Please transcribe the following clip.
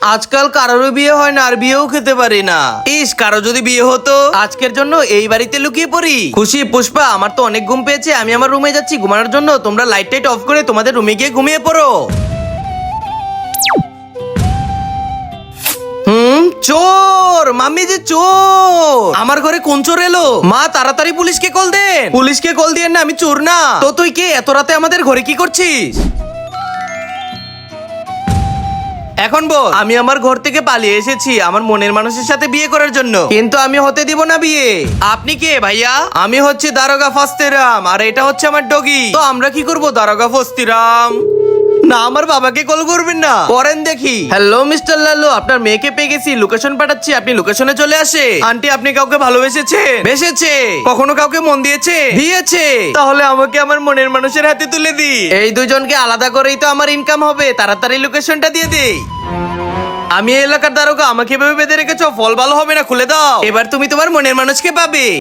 আজকাল কারোরও বিয়ে হয় না আর বিয়েও খেতে পারি না। ইস, কারো যদি বিয়ে হতো। আজকের জন্য এই বাড়িতে লুকিয়ে পড়ি। খুশি, পুষ্পা, আমার তো অনেক ঘুম পেয়েছে, আমি আমার রুমে যাচ্ছি ঘুমানোর জন্য। তোমরা লাইট টাইট অফ করে তোমাদের রুমে গিয়ে ঘুমিয়ে পড়ো। চোর, মাম্মি যে চোর। আমার ঘরে কোন চোর এলো? মা, তাড়াতাড়ি পুলিশকে কল দেন। পুলিশকে কল দিয়ে না, আমি চোর না। তো তুই কে? এত রাতে আমাদের ঘরে কি করছিস? এখন বল। আমি আমার ঘর থেকে পালিয়ে এসেছি আমার মনের মানুষের সাথে বিয়ে করার জন্য, কিন্তু আমি হতে দিব না বিয়ে। আপনি কে ভাইয়া? আমি হচ্ছে দারোগা ফস্তিরাম, আর এটা হচ্ছে আমার ডগি। তো আমরা কি করব দারোগা ফস্তিরাম? না, আমার বাবাকে কল করবেন না, করেন দেখি। হ্যালো মিস্টার লালু, আপনার মেয়েকে পেয়ে গেছি, লোকেশন পাঠাচ্ছি, আপনি লোকেশনে চলে আসে। আন্টি, আপনি কাউকে ভালোবেসেছে? বেসেছে? কখনো কাউকে মন দিয়েছে? দিয়েছে। তাহলে আমাকে আমার মনের মানুষের হাতে তুলে দি। এই দুজনকে আলাদা করেই তো আমার ইনকাম হবে। তাড়াতাড়ি লোকেশনটা দিয়ে দেই। আমি এই এলাকার দারোগা, আমাকে এভাবে বেঁধে রেখেছো, ফল ভালো হবে না, খুলে দাও। এবার তুমি তোমার মনের মানুষকে পাবে।